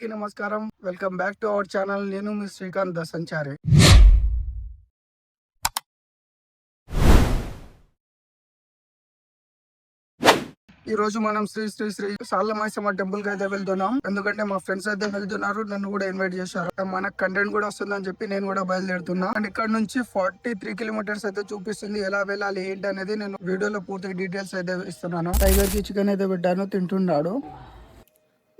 అందరికీ నమస్కారం. Welcome back to our channel. నేను మీ శ్రీకాంత్ ద సంచారి. ఈ రోజు మనం శ్రీ శ్రీ శ్రీ సాలమైసమ్మ టెంపుల్ కి అయితే వెళ్తున్నాం. ఎందుకంటే మా ఫ్రెండ్స్ అయితే వెళ్తున్నారు, నన్ను కూడా ఇన్వైట్ చేశారు. మనకు కంటెంట్ కూడా వస్తుందని చెప్పి నేను కూడా బయలుదేరుతున్నా. అండ్ ఇక్కడ నుంచి 43 కిలోమీటర్స్ అయితే చూపిస్తుంది. ఎలా వెళ్ళాలి ఏంటి అనేది నేను వీడియోలో పూర్తి డీటెయిల్స్ అయితే ఇస్తున్నాను. టైగర్ కి చికెన్ అయితే పెట్టాను, తింటున్నాడు.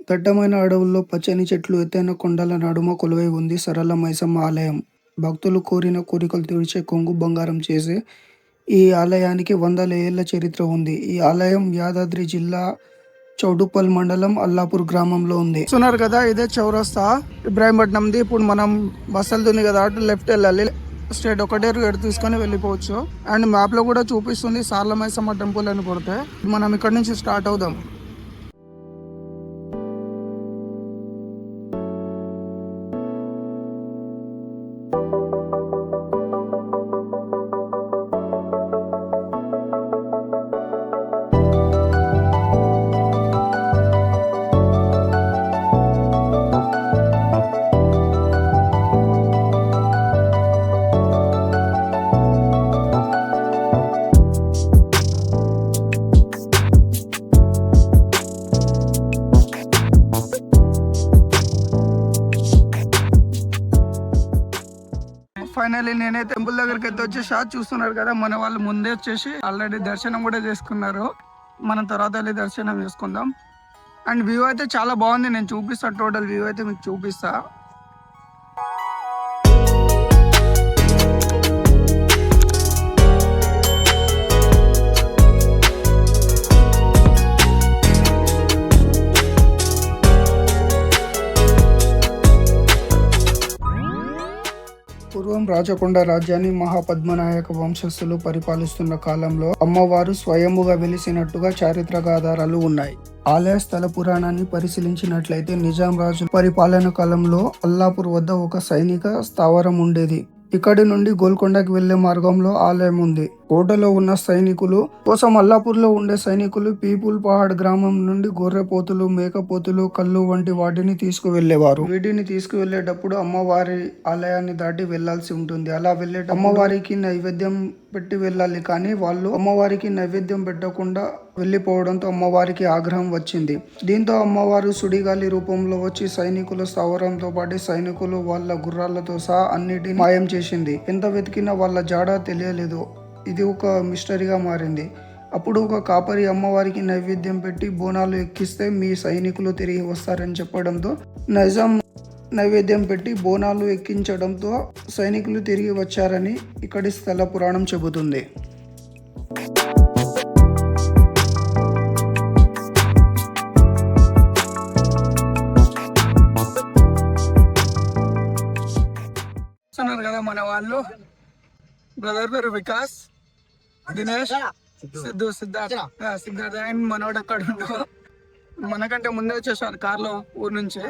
దట్టమైన అడవుల్లో పచ్చని చెట్లు, ఎత్తైన కొండల నడుమ కొలువై ఉంది సరళ మైసమ్మ ఆలయం. భక్తులు కోరిన కోరికలు తీర్చే కొంగు బంగారం చేసే ఈ ఆలయానికి వందల ఏళ్ల చరిత్ర ఉంది. ఈ ఆలయం యాదాద్రి జిల్లా చౌటుప్పల్ మండలం అల్లాపూర్ గ్రామంలో ఉంది. చూస్తున్నారు కదా, ఇదే చౌరస్తా ఇబ్రాహీంపట్నంది. ఇప్పుడు మనం బస్ వెళ్తుంది కదా, అటు లెఫ్ట్ వెళ్ళాలి. స్ట్రేట్ ఒకటే ఎటు తీసుకొని వెళ్ళిపోవచ్చు. అండ్ మ్యాప్ లో కూడా చూపిస్తుంది సారళ మైసమ్మ టెంపుల్ అని కొడితే. మనం ఇక్కడ నుంచి స్టార్ట్ అవుదాం. ఫైనల్లీ నేనే టెంపుల్ దగ్గరికి అయితే వచ్చేసా. చూస్తున్నారు కదా, మన వాళ్ళు ముందే వచ్చేసి ఆల్రెడీ దర్శనం కూడా చేసుకున్నారు. మనం తర్వాత వెళ్ళి దర్శనం చేసుకుందాం. అండ్ వ్యూ అయితే చాలా బాగుంది. నేను చూపిస్తా, టోటల్ వ్యూ అయితే మీకు చూపిస్తా. పూర్వం రాచకొండ రాజ్యాన్ని మహాపద్మనాయక వంశస్థులు పరిపాలిస్తున్న కాలంలో అమ్మవారు స్వయంభుగా వెలిసినట్టుగా చారిత్రక ఆధారాలు ఉన్నాయి. ఆలయ స్థల పురాణాన్ని పరిశీలించినట్లయితే నిజాం రాజు పరిపాలన కాలంలో అల్లాపూర్ వద్ద ఒక సైనిక స్థావరం ఉండేది. ఇక్కడి నుండి గోల్కొండకి వెళ్లే మార్గంలో ఆలయం ఉంది. కోటలో ఉన్న సైనికులు కోసం అల్లాపూర్ లో ఉండే సైనికులు పీపుల్ పహాడ్ గ్రామం నుండి గొర్రెపోతులు, మేకపోతులు, కళ్ళు వంటి వాటిని తీసుకువెళ్లేవారు. వీటిని తీసుకువెళ్లేటప్పుడు అమ్మవారి ఆలయాన్ని దాటి వెళ్లాల్సి ఉంటుంది. అలా వెళ్ళేటప్పుడు అమ్మవారికి నైవేద్యం పెట్టి వెళ్ళాలి. కానీ వాళ్ళు అమ్మవారికి నైవేద్యం పెట్టకుండా వెళ్లిపోవడంతో అమ్మవారికి ఆగ్రహం వచ్చింది. దీంతో అమ్మవారు సుడిగాలి రూపంలో వచ్చి సైనికుల స్థావరంతో పాటు సైనికులు వాళ్ళ గుర్రాలతో సహా అన్నిటిని మాయం చేసింది. ఎంత వెతికినా వాళ్ళ జాడ తెలియలేదు. ఇది ఒక మిస్టరీగా మారింది. అప్పుడు ఒక కాపరి అమ్మవారికి నైవేద్యం పెట్టి బోనాలు ఎక్కిస్తే మీ సైనికులు తిరిగి వస్తారని చెప్పడంతో నిజాం నైవేద్యం పెట్టి బోనాలు ఎక్కించడంతో సైనికులు తిరిగి వచ్చారని ఇక్కడి స్థల పురాణం చెబుతుంది. కదా మన వాళ్ళు, బ్రదర్ పేరు వికాస్, దినేష్, సిద్ధు, సిద్ధార్థ అండ్ మనోడు అక్కడ ఉండు. మనకంటే ముందే వచ్చేసారు కార్లో ఊరు నుంచి.